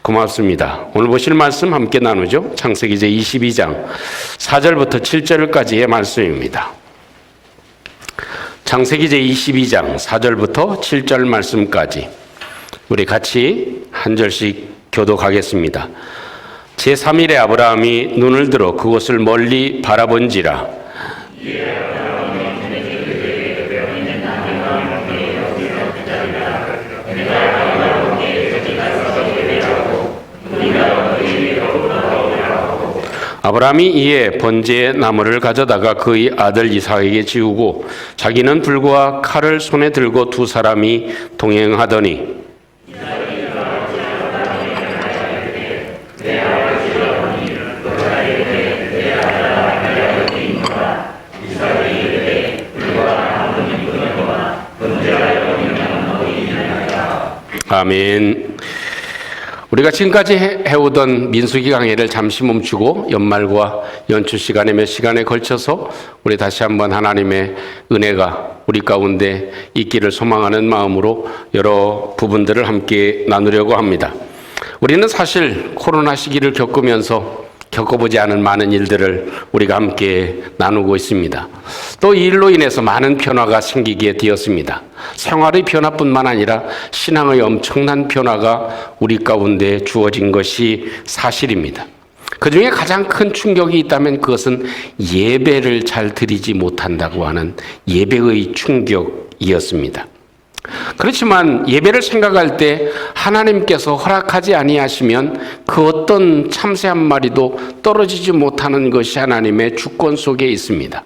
고맙습니다. 오늘 보실 말씀 함께 나누죠. 창세기 제22장 4절부터 7절까지의 말씀입니다. 창세기 제22장 4절부터 7절 말씀까지 우리 같이 한 절씩 교독하겠습니다. 제3일에 아브라함이 눈을 들어 그곳을 멀리 바라본지라. 아브라함이 이에 번제의 나무를 가져다가 그의 아들 이삭에게 지우고 자기는 불과 칼을 손에 들고 두 사람이 동행하더니 아멘. 우리가 지금까지 해오던 민수기 강해를 잠시 멈추고 연말과 연초 시간에 몇 시간에 걸쳐서 우리 다시 한번 하나님의 은혜가 우리 가운데 있기를 소망하는 마음으로 여러 부분들을 함께 나누려고 합니다. 우리는 사실 코로나 시기를 겪으면서 겪어보지 않은 많은 일들을 우리가 함께 나누고 있습니다. 또 이 일로 인해서 많은 변화가 생기게 되었습니다. 생활의 변화뿐만 아니라 신앙의 엄청난 변화가 우리 가운데 주어진 것이 사실입니다. 그 중에 가장 큰 충격이 있다면 그것은 예배를 잘 드리지 못한다고 하는 예배의 충격이었습니다. 그렇지만 예배를 생각할 때 하나님께서 허락하지 아니하시면 그 어떤 참새 한 마리도 떨어지지 못하는 것이 하나님의 주권 속에 있습니다.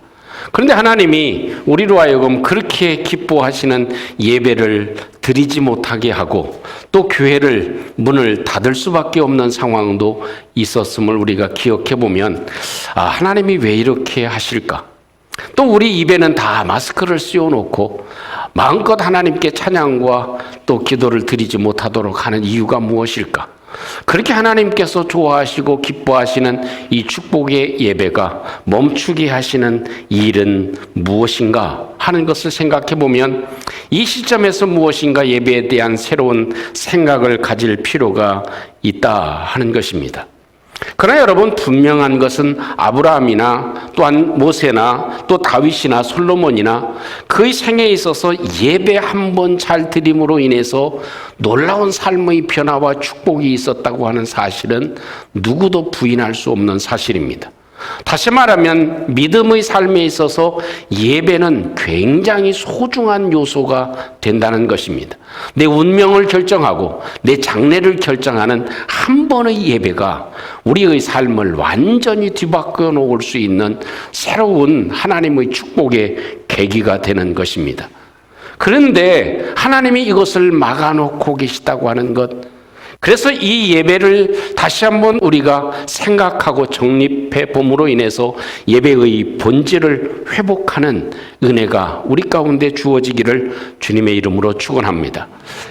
그런데 하나님이 우리로 하여금 그렇게 기뻐하시는 예배를 드리지 못하게 하고 또 교회를 문을 닫을 수밖에 없는 상황도 있었음을 우리가 기억해 보면 하나님이 왜 이렇게 하실까? 또 우리 입에는 다 마스크를 씌워놓고 마음껏 하나님께 찬양과 또 기도를 드리지 못하도록 하는 이유가 무엇일까? 그렇게 하나님께서 좋아하시고 기뻐하시는 이 축복의 예배가 멈추게 하시는 일은 무엇인가 하는 것을 생각해 보면 이 시점에서 무엇인가 예배에 대한 새로운 생각을 가질 필요가 있다 하는 것입니다. 그러나 여러분, 분명한 것은 아브라함이나 또한 모세나 또 다윗이나 솔로몬이나 그의 생애에 있어서 예배 한 번 잘 드림으로 인해서 놀라운 삶의 변화와 축복이 있었다고 하는 사실은 누구도 부인할 수 없는 사실입니다. 다시 말하면 믿음의 삶에 있어서 예배는 굉장히 소중한 요소가 된다는 것입니다. 내 운명을 결정하고 내 장래를 결정하는 한 번의 예배가 우리의 삶을 완전히 뒤바꿔 놓을 수 있는 새로운 하나님의 축복의 계기가 되는 것입니다. 그런데 하나님이 이것을 막아놓고 계시다고 하는 것, 그래서 이 예배를 다시 한번 우리가 생각하고 정립해 봄으로 인해서 예배의 본질을 회복하는 은혜가 우리 가운데 주어지기를 주님의 이름으로 축원합니다.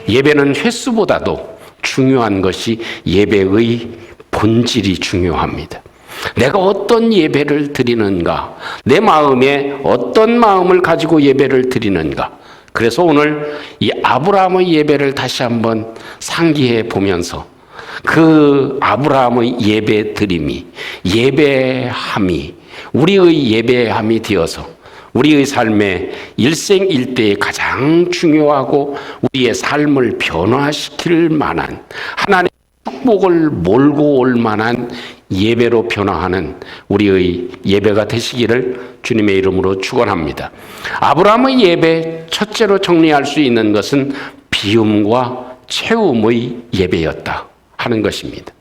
예배는 횟수보다도 중요한 것이 예배의 본질이 중요합니다. 내가 어떤 예배를 드리는가, 내 마음에 어떤 마음을 가지고 예배를 드리는가. 그래서 오늘 이 아브라함의 예배를 다시 한번 상기해 보면서 그 아브라함의 예배 드림이, 예배함이 우리의 예배함이 되어서 우리의 삶의 일생일대에 가장 중요하고 우리의 삶을 변화시킬 만한 하나님의 축복을 몰고 올 만한 예배로 변화하는 우리의 예배가 되시기를 주님의 이름으로 축원합니다. 아브라함의 예배 첫째로 정리할 수 있는 것은 비움과 채움의 예배였다 하는 것입니다.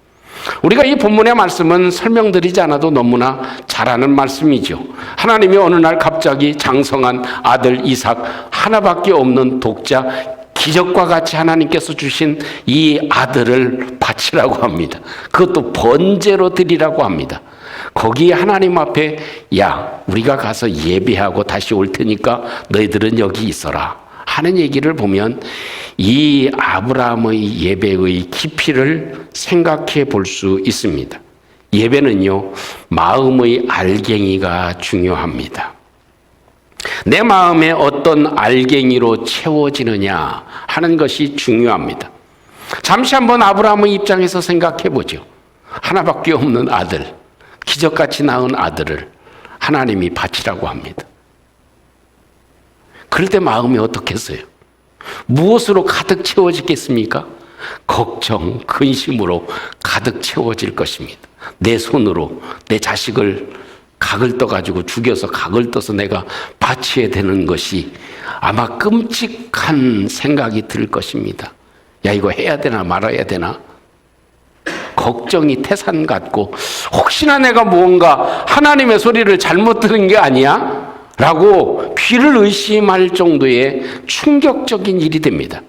우리가 이 본문의 말씀은 설명드리지 않아도 너무나 잘 아는 말씀이죠. 하나님이 어느 날 갑자기 장성한 아들 이삭, 하나밖에 없는 독자, 기적과 같이 하나님께서 주신 이 아들을 바치라고 합니다. 그것도 번제로 드리라고 합니다. 거기에 하나님 앞에 우리가 가서 예배하고 다시 올 테니까 너희들은 여기 있어라 하는 얘기를 보면 이 아브라함의 예배의 깊이를 생각해 볼 수 있습니다. 예배는요, 마음의 알갱이가 중요합니다. 내 마음에 어떤 알갱이로 채워지느냐 하는 것이 중요합니다. 잠시 한번 아브라함의 입장에서 생각해 보죠. 하나밖에 없는 아들, 기적같이 낳은 아들을 하나님이 바치라고 합니다. 그럴 때 마음이 어떻겠어요? 무엇으로 가득 채워지겠습니까? 걱정, 근심으로 가득 채워질 것입니다. 내 손으로 내 자식을 각을 떠가지고 죽여서 각을 떠서 내가 바쳐야 되는 것이 아마 끔찍한 생각이 들 것입니다. 야, 이거 해야 되나 말아야 되나? 걱정이 태산 같고, 혹시나 내가 무언가 하나님의 소리를 잘못 들은 게 아니야? 라고 귀를 의심할 정도의 충격적인 일이 됩니다.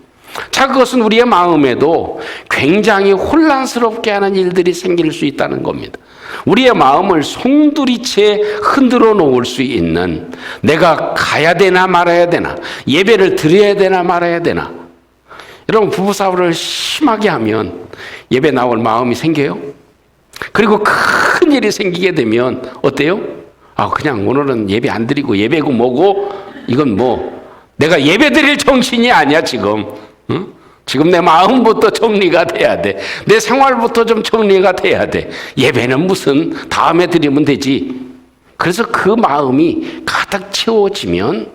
자, 그것은 우리의 마음에도 굉장히 혼란스럽게 하는 일들이 생길 수 있다는 겁니다. 우리의 마음을 송두리째 흔들어 놓을 수 있는, 내가 가야 되나 말아야 되나, 예배를 드려야 되나 말아야 되나. 여러분, 부부싸움을 심하게 하면 예배 나올 마음이 생겨요. 그리고 큰 일이 생기게 되면 어때요? 아, 그냥 오늘은 예배 안 드리고, 예배고 뭐고, 이건 뭐 내가 예배 드릴 정신이 아니야 지금. 응? 지금 내 마음부터 정리가 돼야 돼. 내 생활부터 좀 정리가 돼야 돼. 예배는 무슨 다음에 드리면 되지. 그래서 그 마음이 가득 채워지면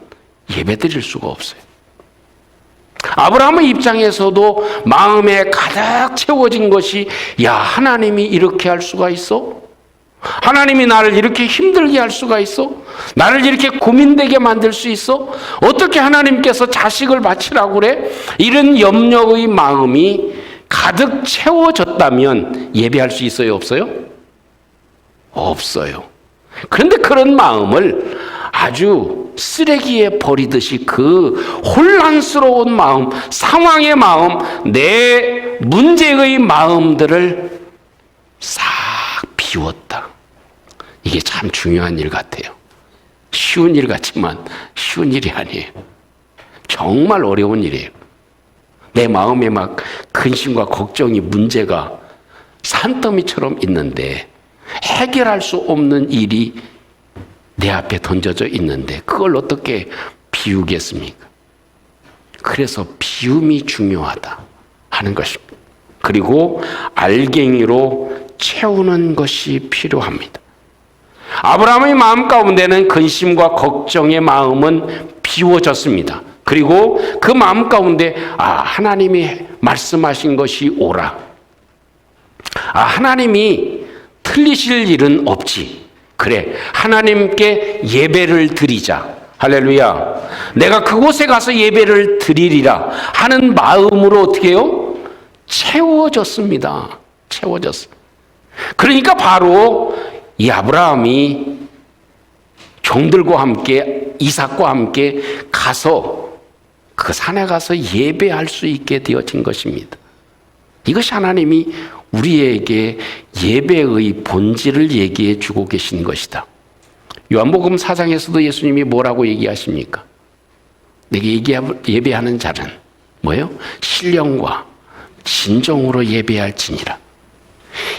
예배 드릴 수가 없어요. 아브라함의 입장에서도 마음에 가득 채워진 것이, 야, 하나님이 이렇게 할 수가 있어? 하나님이 나를 이렇게 힘들게 할 수가 있어? 나를 이렇게 고민되게 만들 수 있어? 어떻게 하나님께서 자식을 바치라고 그래? 이런 염려의 마음이 가득 채워졌다면 예배할 수 있어요, 없어요? 없어요. 그런데 그런 마음을 아주 쓰레기에 버리듯이 그 혼란스러운 마음, 상황의 마음, 내 문제의 마음들을 싹 비웠다. 이게 참 중요한 일 같아요. 쉬운 일 같지만 쉬운 일이 아니에요. 정말 어려운 일이에요. 내 마음에 막 근심과 걱정이, 문제가 산더미처럼 있는데 해결할 수 없는 일이 내 앞에 던져져 있는데 그걸 어떻게 비우겠습니까? 그래서 비움이 중요하다 하는 것입니다. 그리고 알갱이로 채우는 것이 필요합니다. 아브라함의 마음 가운데는 근심과 걱정의 마음은 비워졌습니다. 그리고 그 마음 가운데, 하나님이 말씀하신 것이 옳아. 하나님이 틀리실 일은 없지. 그래, 하나님께 예배를 드리자. 할렐루야. 내가 그곳에 가서 예배를 드리리라 하는 마음으로 어떻게 해요? 채워졌습니다. 채워졌어. 그러니까 바로 이 아브라함이 종들과 함께, 이삭과 함께 가서 그 산에 가서 예배할 수 있게 되어진 것입니다. 이것이 하나님이 우리에게 예배의 본질을 얘기해 주고 계신 것이다. 요한복음 4장에서도 예수님이 뭐라고 얘기하십니까? 내게 예배하는 자는 뭐예요? 신령과 진정으로 예배할지니라.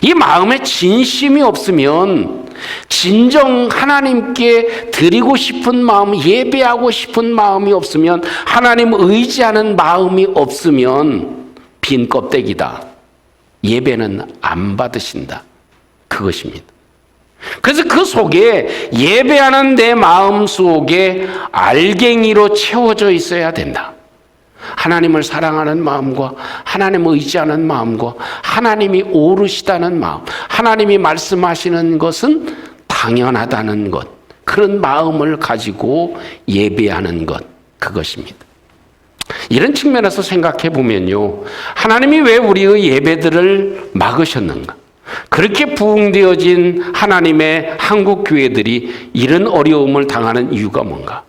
이 마음에 진심이 없으면, 진정 하나님께 드리고 싶은 마음, 예배하고 싶은 마음이 없으면, 하나님 의지하는 마음이 없으면 빈 껍데기다. 예배는 안 받으신다. 그것입니다. 그래서 그 속에, 예배하는 내 마음 속에 알갱이로 채워져 있어야 된다. 하나님을 사랑하는 마음과 하나님을 의지하는 마음과 하나님이 옳으시다는 마음, 하나님이 말씀하시는 것은 당연하다는 것, 그런 마음을 가지고 예배하는 것, 그것입니다. 이런 측면에서 생각해 보면요, 하나님이 왜 우리의 예배들을 막으셨는가? 그렇게 부흥되어진 하나님의 한국 교회들이 이런 어려움을 당하는 이유가 뭔가?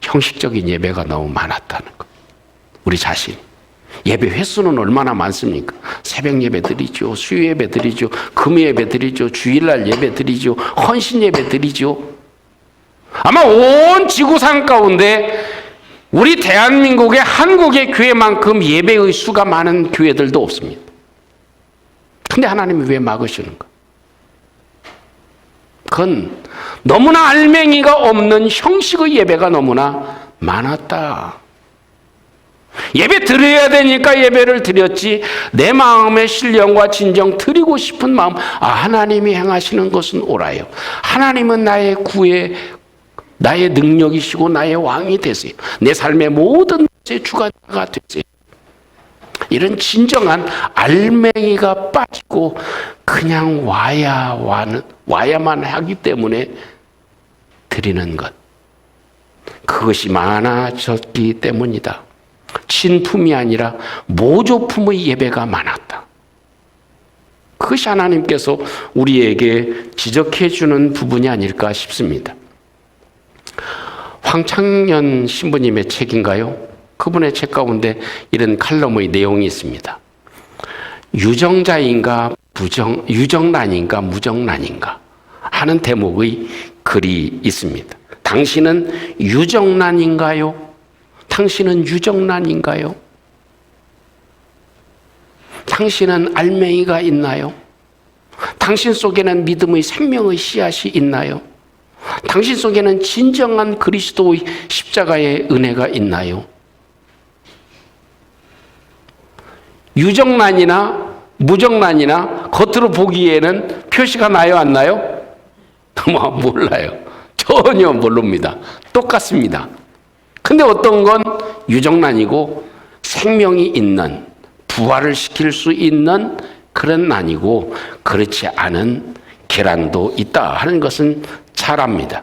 형식적인 예배가 너무 많았다는 것. 우리 자신. 예배 횟수는 얼마나 많습니까? 새벽 예배 드리죠. 수요 예배 드리죠. 금요 예배 드리죠. 주일날 예배 드리죠. 헌신 예배 드리죠. 아마 온 지구상 가운데 우리 대한민국의 한국의 교회만큼 예배의 수가 많은 교회들도 없습니다. 근데 하나님이 왜 막으시는가? 그건 너무나 알맹이가 없는 형식의 예배가 너무나 많았다. 예배 드려야 되니까 예배를 드렸지, 내 마음의 신령과 진정 드리고 싶은 마음, 하나님이 행하시는 것은 옳아요. 하나님은 나의 구에 나의 능력이시고 나의 왕이 되세요. 내 삶의 모든 것의 주관자가 되세요. 이런 진정한 알맹이가 빠지고 그냥 와야만 하기 때문에 드리는 것, 그것이 많아졌기 때문이다. 진품이 아니라 모조품의 예배가 많았다. 그것이 하나님께서 우리에게 지적해 주는 부분이 아닐까 싶습니다. 황창년 신부님의 책인가요? 그분의 책 가운데 이런 칼럼의 내용이 있습니다. 유정란인가 무정란인가 하는 대목의 글이 있습니다. 당신은 유정란인가요? 당신은 유정란인가요? 당신은 알맹이가 있나요? 당신 속에는 믿음의 생명의 씨앗이 있나요? 당신 속에는 진정한 그리스도의 십자가의 은혜가 있나요? 유정란이나 무정란이나 겉으로 보기에는 표시가 나요, 안 나요? 몰라요. 전혀 모릅니다. 똑같습니다. 근데 어떤 건 유정란이고 생명이 있는, 부활을 시킬 수 있는 그런 난이고, 그렇지 않은 계란도 있다 하는 것은 잘 압니다.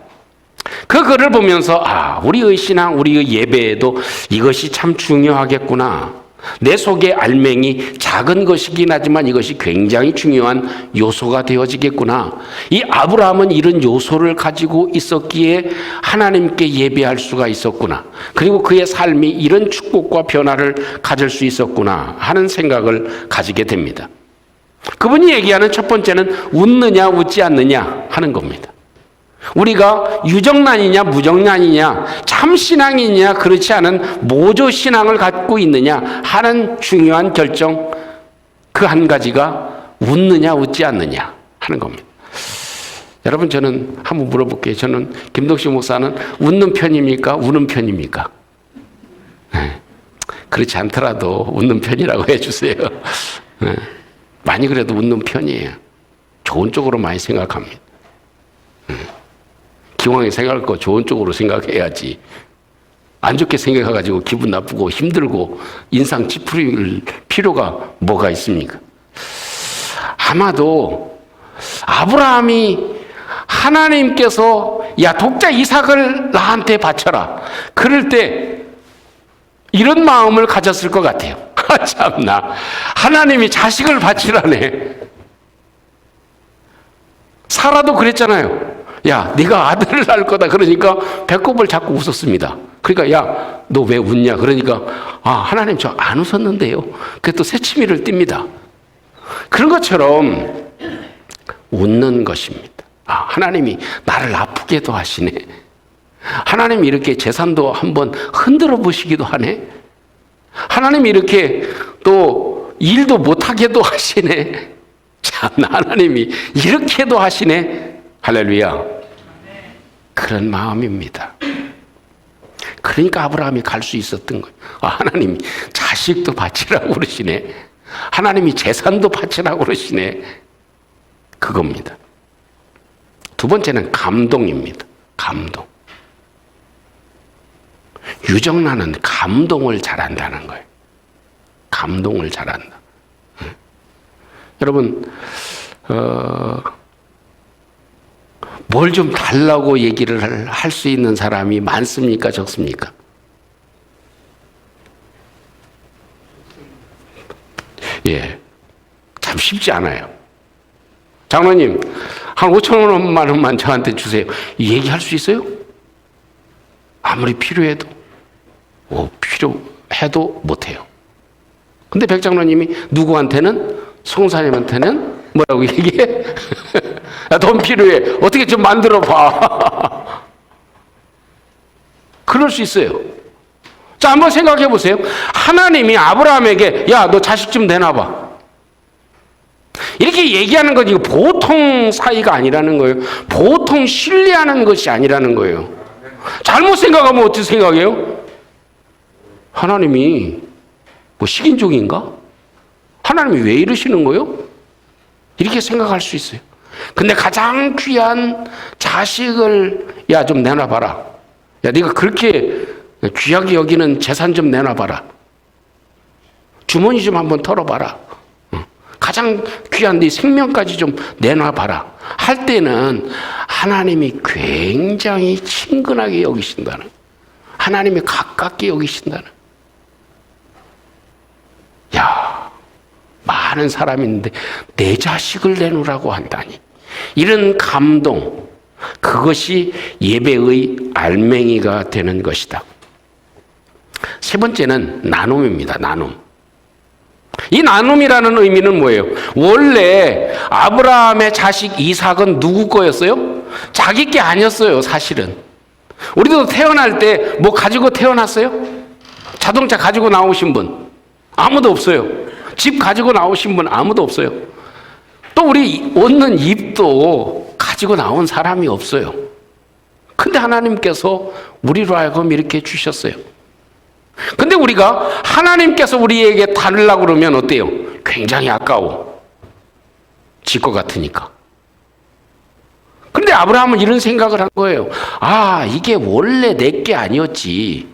그 글을 보면서 우리의 신앙, 우리의 예배에도 이것이 참 중요하겠구나. 내 속의 알맹이 작은 것이긴 하지만 이것이 굉장히 중요한 요소가 되어지겠구나. 이 아브라함은 이런 요소를 가지고 있었기에 하나님께 예배할 수가 있었구나. 그리고 그의 삶이 이런 축복과 변화를 가질 수 있었구나 하는 생각을 가지게 됩니다. 그분이 얘기하는 첫 번째는 웃느냐 웃지 않느냐 하는 겁니다. 우리가 유정란이냐 무정란이냐, 참신앙이냐 그렇지 않은 모조신앙을 갖고 있느냐 하는 중요한 결정, 그 한 가지가 웃느냐 웃지 않느냐 하는 겁니다. 여러분, 저는 한번 물어볼게요. 저는 김동식 목사는 웃는 편입니까? 우는 편입니까? 네. 그렇지 않더라도 웃는 편이라고 해주세요. 네. 많이 그래도 웃는 편이에요. 좋은 쪽으로 많이 생각합니다. 기왕에 생각할 거 좋은 쪽으로 생각해야지. 안 좋게 생각해가지고 기분 나쁘고 힘들고 인상 찌푸릴 필요가 뭐가 있습니까? 아마도 아브라함이 하나님께서 독자 이삭을 나한테 바쳐라, 그럴 때 이런 마음을 가졌을 것 같아요. 참나, 하나님이 자식을 바치라네. 사라도 그랬잖아요. 네가 아들을 낳을 거다. 그러니까 배꼽을 잡고 웃었습니다. 그러니까 너 왜 웃냐? 그러니까 하나님 저 안 웃었는데요. 그게 또 새치미를 띱니다. 그런 것처럼 웃는 것입니다. 하나님이 나를 아프게도 하시네. 하나님이 이렇게 재산도 한번 흔들어 보시기도 하네. 하나님이 이렇게 또 일도 못하게도 하시네. 참나, 하나님이 이렇게도 하시네. 할렐루야. 그런 마음입니다. 그러니까 아브라함이 갈 수 있었던 거예요. 하나님이 자식도 바치라고 그러시네. 하나님이 재산도 바치라고 그러시네. 그겁니다. 두 번째는 감동입니다. 감동. 유정란은 감동을 잘한다는 거예요. 감동을 잘한다. 여러분, 뭘 좀 달라고 얘기를 할 수 있는 사람이 많습니까? 적습니까? 참 쉽지 않아요. 장로님, 한 5,000만 원만 저한테 주세요. 얘기할 수 있어요? 아무리 필요해도 필요해도 못해요. 근데 백 장로님이 누구한테는, 송사님한테는 뭐라고 얘기해? 돈 필요해. 어떻게 좀 만들어 봐. 그럴 수 있어요. 자, 한번 생각해 보세요. 하나님이 아브라함에게 너 자식 좀 내놔봐, 이렇게 얘기하는 건 이거 보통 사이가 아니라는 거예요. 보통 신뢰하는 것이 아니라는 거예요. 잘못 생각하면 어떻게 생각해요? 하나님이 뭐 식인종인가? 하나님이 왜 이러시는 거요? 이렇게 생각할 수 있어요. 근데 가장 귀한 자식을 야, 좀 내놔봐라. 야, 네가 그렇게 귀하게 여기는 재산 좀 내놔봐라. 주머니 좀 한번 털어봐라. 가장 귀한 네 생명까지 좀 내놔봐라. 할 때는 하나님이 굉장히 친근하게 여기신다는, 하나님이 가깝게 여기신다는. 야, 많은 사람이 있는데 내 자식을 내놓으라고 한다니. 이런 감동, 그것이 예배의 알맹이가 되는 것이다. 세 번째는 나눔입니다. 나눔. 이 나눔이라는 의미는 뭐예요? 원래 아브라함의 자식 이삭은 누구 거였어요? 자기 게 아니었어요, 사실은. 우리도 태어날 때 뭐 가지고 태어났어요? 자동차 가지고 나오신 분? 아무도 없어요. 집 가지고 나오신 분 아무도 없어요. 또 우리 얻는 입도 가지고 나온 사람이 없어요. 근데 하나님께서 우리로 하여금 이렇게 주셨어요. 근데 우리가 하나님께서 우리에게 달라고 그러면 어때요? 굉장히 아까워. 질 것 같으니까. 근데 아브라함은 이런 생각을 한 거예요. 아, 이게 원래 내 게 아니었지.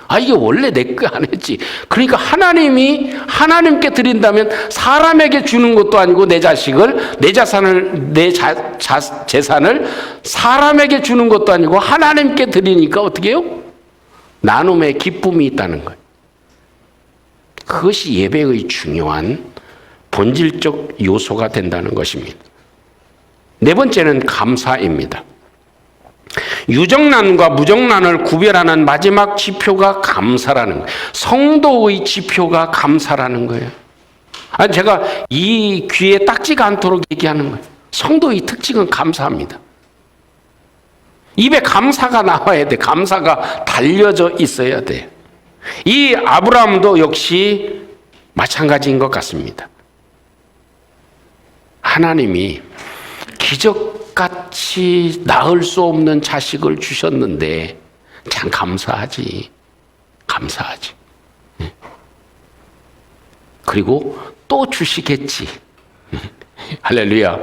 아, 이게 원래 내 게 아니었지. 그러니까 하나님이 하나님께 드린다면 사람에게 주는 것도 아니고 내 자식을, 내 자산을, 내 재산을 사람에게 주는 것도 아니고 하나님께 드리니까 어떻게 해요? 나눔의 기쁨이 있다는 거예요. 그것이 예배의 중요한 본질적 요소가 된다는 것입니다. 네 번째는 감사입니다. 유정란과 무정란을 구별하는 마지막 지표가 감사라는 거예요. 성도의 지표가 감사라는 거예요. 아니, 제가 이 귀에 딱지가 않도록 얘기하는 거예요. 성도의 특징은 감사합니다. 입에 감사가 나와야 돼. 감사가 달려져 있어야 돼. 이 아브라함도 역시 마찬가지인 것 같습니다. 하나님이 기적같이 낳을 수 없는 자식을 주셨는데 참 감사하지. 감사하지. 그리고 또 주시겠지. 할렐루야.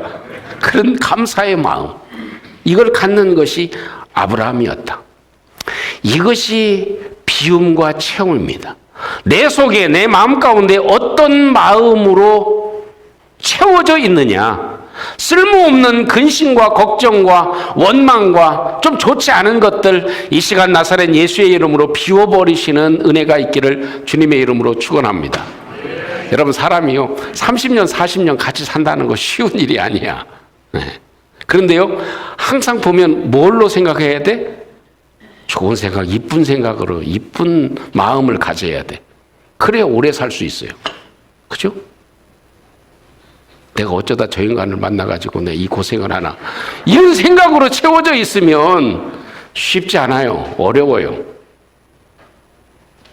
그런 감사의 마음, 이걸 갖는 것이 아브라함이었다. 이것이 비움과 채움입니다. 내 속에, 내 마음 가운데 어떤 마음으로 채워져 있느냐. 쓸모없는 근심과 걱정과 원망과 좀 좋지 않은 것들, 이 시간 나사렛 예수의 이름으로 비워버리시는 은혜가 있기를 주님의 이름으로 축원합니다. 여러분, 사람이요 30년 40년 같이 산다는 거 쉬운 일이 아니야. 그런데요, 항상 보면 뭘로 생각해야 돼? 좋은 생각, 이쁜 생각으로, 이쁜 마음을 가져야 돼. 그래야 오래 살 수 있어요. 그죠? 내가 어쩌다 저 인간을 만나가지고 내 이 고생을 하나. 이런 생각으로 채워져 있으면 쉽지 않아요. 어려워요.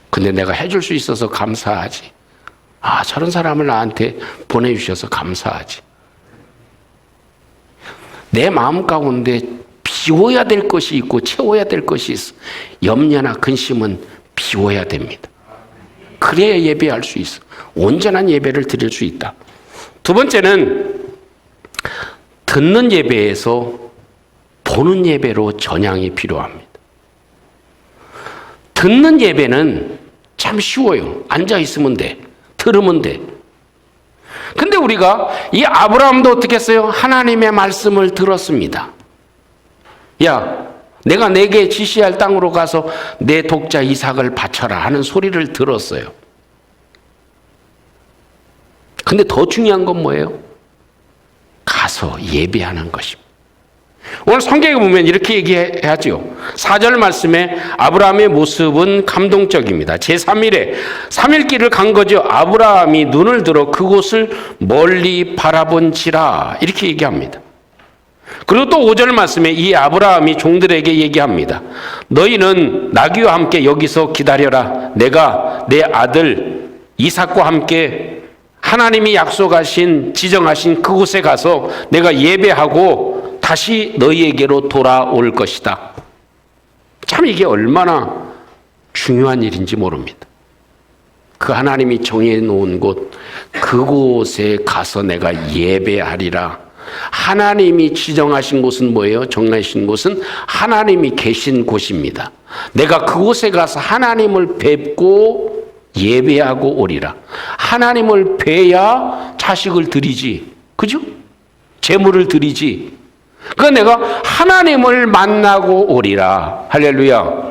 근데 내가 해줄 수 있어서 감사하지. 아, 저런 사람을 나한테 보내주셔서 감사하지. 내 마음 가운데 비워야 될 것이 있고 채워야 될 것이 있어. 염려나 근심은 비워야 됩니다. 그래야 예배할 수 있어. 온전한 예배를 드릴 수 있다. 두 번째는 듣는 예배에서 보는 예배로 전향이 필요합니다. 듣는 예배는 참 쉬워요. 앉아 있으면 돼. 들으면 돼. 근데 우리가 이 아브라함도 어떻게 했어요? 하나님의 말씀을 들었습니다. 야, 내가 내게 지시할 땅으로 가서 내 독자 이삭을 바쳐라 하는 소리를 들었어요. 근데 더 중요한 건 뭐예요? 가서 예배하는 것입니다. 오늘 성경에 보면 이렇게 얘기하죠. 4절 말씀에 아브라함의 모습은 감동적입니다. 제3일에 3일길을 간 거죠. 아브라함이 눈을 들어 그곳을 멀리 바라본지라 이렇게 얘기합니다. 그리고 또 5절 말씀에 이 아브라함이 종들에게 얘기합니다. 너희는 나귀와 함께 여기서 기다려라. 내가 내 아들 이삭과 함께 하나님이 약속하신 지정하신 그곳에 가서 내가 예배하고 다시 너희에게로 돌아올 것이다. 참 이게 얼마나 중요한 일인지 모릅니다. 그 하나님이 정해놓은 곳, 그곳에 가서 내가 예배하리라. 하나님이 지정하신 곳은 뭐예요? 정하신 곳은 하나님이 계신 곳입니다. 내가 그곳에 가서 하나님을 뵙고 예배하고 오리라. 하나님을 뵈야 자식을 드리지, 그죠? 재물을 드리지. 그러니까 내가 하나님을 만나고 오리라. 할렐루야.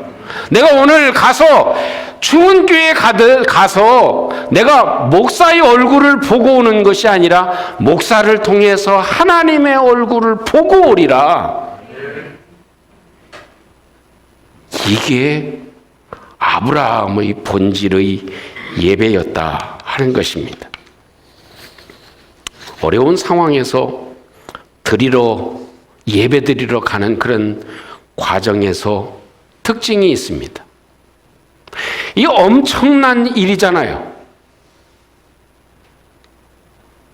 내가 오늘 가서 죽은 교회에 가서 내가 목사의 얼굴을 보고 오는 것이 아니라 목사를 통해서 하나님의 얼굴을 보고 오리라. 이게 아브라함의 본질의 예배였다 하는 것입니다. 어려운 상황에서 예배 드리러 가는 그런 과정에서 특징이 있습니다. 이 엄청난 일이잖아요.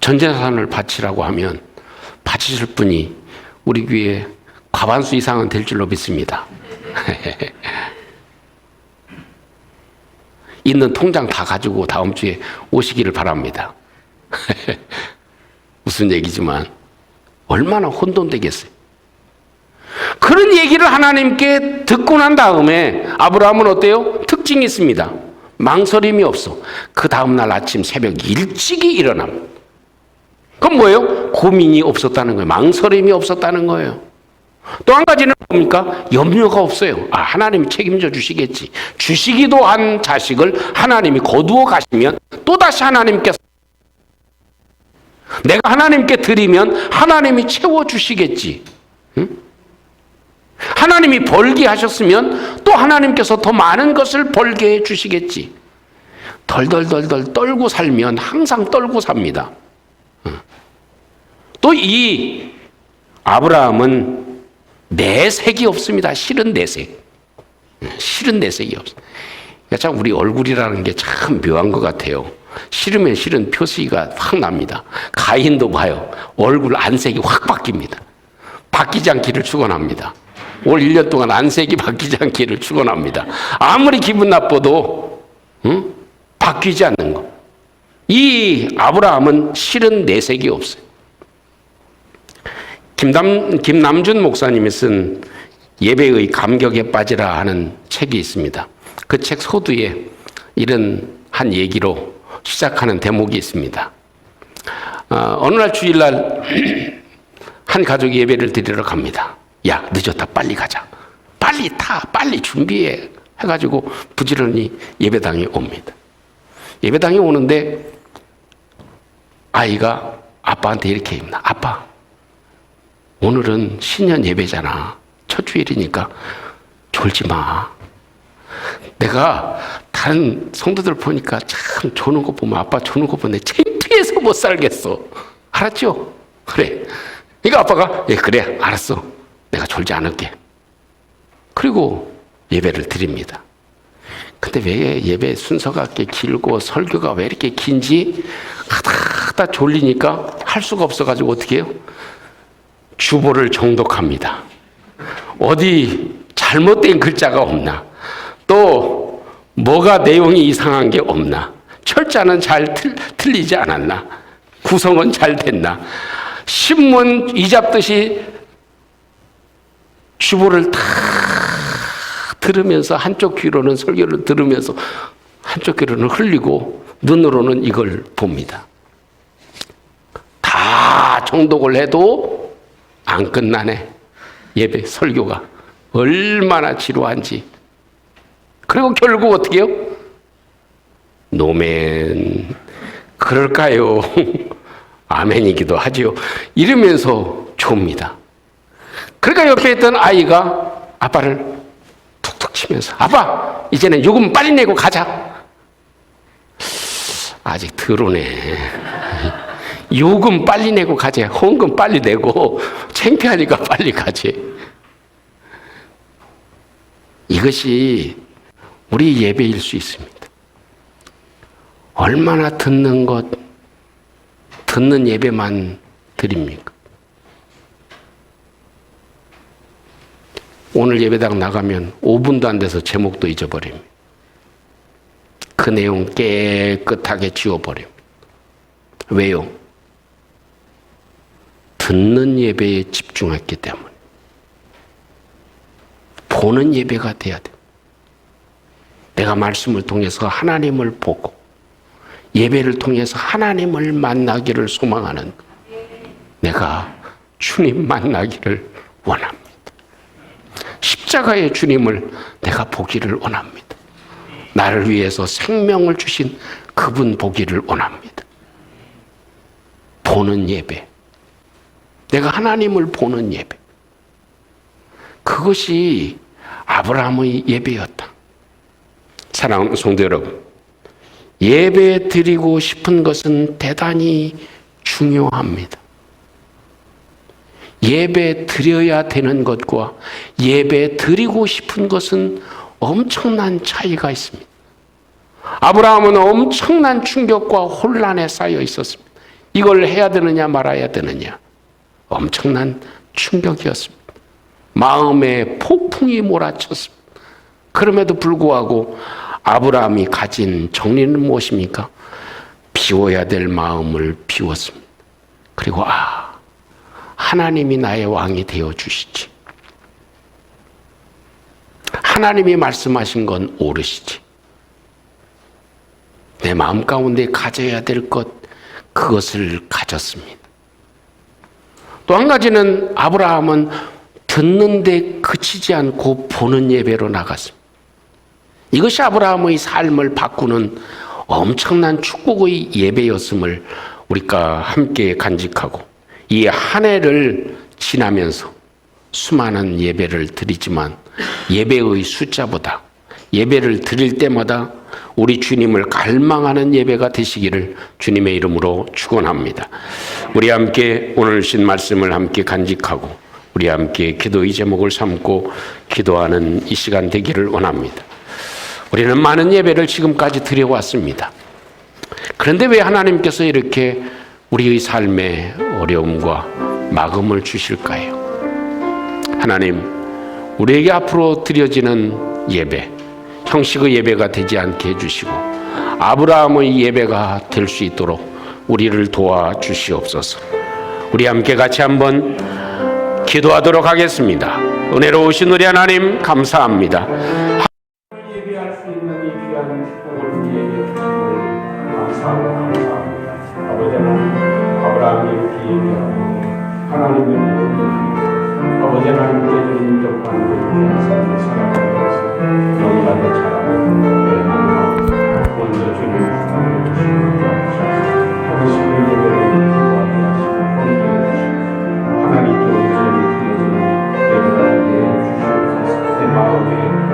전재산을 바치라고 하면 바치실 분이 우리 교회 과반수 이상은 될 줄로 믿습니다. 있는 통장 다 가지고 다음 주에 오시기를 바랍니다. 무슨 얘기지만 얼마나 혼돈되겠어요. 그런 얘기를 하나님께 듣고 난 다음에 아브라함은 어때요? 특징이 있습니다. 망설임이 없어. 그 다음날 아침 새벽 일찍이 일어납니다. 그럼 뭐예요? 고민이 없었다는 거예요. 망설임이 없었다는 거예요. 또 한 가지는 뭡니까? 염려가 없어요. 하나님이 책임져 주시겠지. 주시기도 한 자식을 하나님이 거두어 가시면 또다시 하나님께서 내가 하나님께 드리면 하나님이 채워주시겠지. 응? 하나님이 벌게 하셨으면 또 하나님께서 더 많은 것을 벌게 해주시겠지. 덜덜덜덜 떨고 살면 항상 떨고 삽니다. 또 이 아브라함은 내색이 없습니다. 실은 내색. 실은 내색이 없어요. 참 우리 얼굴이라는 게 참 묘한 것 같아요. 싫으면 싫은 표시가 확 납니다. 가인도 봐요. 얼굴 안색이 확 바뀝니다. 바뀌지 않기를 축원합니다. 올 1년 동안 안색이 바뀌지 않기를 축원합니다. 아무리 기분 나빠도 바뀌지 않는 것. 이 아브라함은 실은 내색이 없어요. 김남준 목사님이 쓴 예배의 감격에 빠지라 하는 책이 있습니다. 그 책 서두에 이런 한 얘기로 시작하는 대목이 있습니다. 어느 날 주일날 한 가족이 예배를 드리러 갑니다. 야, 늦었다. 빨리 가자. 빨리 타. 빨리 준비해. 해가지고 부지런히 예배당에 옵니다. 예배당에 오는데 아이가 아빠한테 이렇게 입니다. 아빠, 오늘은 신년 예배잖아. 첫 주일이니까 졸지 마. 내가 다른 성도들 보니까 참 조는 거 보면 아빠 조는 거 보면 창피해서 못 살겠어. 알았죠? 그래. 그러니까 아빠가 예 그래 알았어. 내가 졸지 않을게. 그리고 예배를 드립니다. 근데 왜 예배 순서가 이렇게 길고 설교가 왜 이렇게 긴지 하다 졸리니까 할 수가 없어가지고 어떻게 해요? 주보를 정독합니다. 어디 잘못된 글자가 없나? 또 뭐가 내용이 이상한 게 없나? 철자는 잘 틀리지 않았나? 구성은 잘 됐나? 신문 이잡듯이 주보를 다 들으면서 한쪽 귀로는 설교를 들으면서 한쪽 귀로는 흘리고 눈으로는 이걸 봅니다. 다 정독을 해도 안 끝나네. 예배 설교가 얼마나 지루한지. 그리고 결국 어떻게 해요? 노멘 그럴까요? 아멘이기도 하지요. 이러면서 좁니다. 그러니까 옆에 있던 아이가 아빠를 툭툭 치면서 아빠 이제는 요금 빨리 내고 가자. 아직 덜오네. 요금 빨리 내고 가자. 헌금 빨리 내고 창피하니까 빨리 가지. 이것이 우리 예배일 수 있습니다. 얼마나 듣는 예배만 드립니까? 오늘 예배당 나가면 5분도 안 돼서 제목도 잊어버립니다. 그 내용 깨끗하게 지워버려요. 왜요? 듣는 예배에 집중했기 때문에. 보는 예배가 돼야 돼. 내가 말씀을 통해서 하나님을 보고 예배를 통해서 하나님을 만나기를 소망하는, 내가 주님 만나기를 원합니다. 십자가의 주님을 내가 보기를 원합니다. 나를 위해서 생명을 주신 그분 보기를 원합니다. 보는 예배. 내가 하나님을 보는 예배. 그것이 아브라함의 예배였다. 사랑하는 성도 여러분, 예배 드리고 싶은 것은 대단히 중요합니다. 예배 드려야 되는 것과 예배 드리고 싶은 것은 엄청난 차이가 있습니다. 아브라함은 엄청난 충격과 혼란에 쌓여 있었습니다. 이걸 해야 되느냐 말아야 되느냐, 엄청난 충격이었습니다. 마음에 폭풍이 몰아쳤습니다. 그럼에도 불구하고 아브라함이 가진 정리는 무엇입니까? 비워야 될 마음을 비웠습니다. 그리고 하나님이 나의 왕이 되어 주시지. 하나님이 말씀하신 건 옳으시지. 내 마음 가운데 가져야 될 것, 그것을 가졌습니다. 또 한 가지는 아브라함은 듣는데 그치지 않고 보는 예배로 나갔습니다. 이것이 아브라함의 삶을 바꾸는 엄청난 축복의 예배였음을 우리가 함께 간직하고, 이 한 해를 지나면서 수많은 예배를 드리지만 예배의 숫자보다 예배를 드릴 때마다 우리 주님을 갈망하는 예배가 되시기를 주님의 이름으로 축원합니다. 우리 함께 오늘 신 말씀을 함께 간직하고 우리 함께 기도의 제목을 삼고 기도하는 이 시간 되기를 원합니다. 우리는 많은 예배를 지금까지 드려왔습니다. 그런데 왜 하나님께서 이렇게 우리의 삶에 어려움과 막음을 주실까요? 하나님, 우리에게 앞으로 드려지는 예배, 형식의 예배가 되지 않게 해주시고 아브라함의 예배가 될 수 있도록 우리를 도와주시옵소서. 우리 함께 같이 한번 기도하도록 하겠습니다. 은혜로우신 우리 하나님, 감사합니다. 예배할 수 있는 이 귀한 축복을 우리에게 주심을 감사합니다. 아버지 하나님, 아브라함이 이렇게 얘기하고 하나님을 보고 아버지 하나님께 인격하는 그런 삶을 살아가는 것을 너희가 더 잘하고 먼저 주님 축복해 주시고 하고 싶은 예배를 기도하게 하시고 공개해 주시고 하나님께 온전히 드려지는 예배가 되게 해주시옵소서. 내 마음에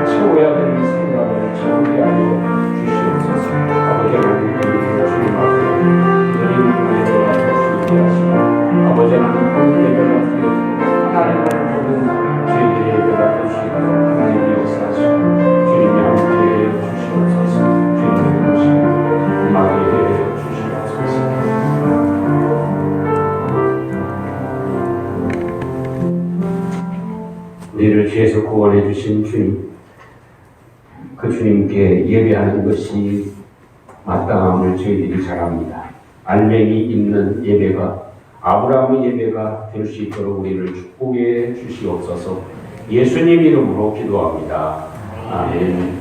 채워야 되는 생각을 채우게 하여 주시옵소서. 아버지 하나님, 주님 앞에 드리는 예배가 될 수 있게 하시고 아버지 하나님, 그 예배가 드려지는 하나님을 보는 저희들의 예배가 될 수 있도록 하나님이 역사하시고 주님이 함께해 주시옵소서. 주님의 도우심을 임하게 해 주시옵소서. 우리를 죄에서 구원해 주신 주님, 그 주님께 예배하는 것이 마땅함을 저희들이 잘 압니다. 알맹이 있는 예배가 아브라함의 예배가 될 수 있도록 우리를 축복해 주시옵소서. 예수님 이름으로 기도합니다. 아멘.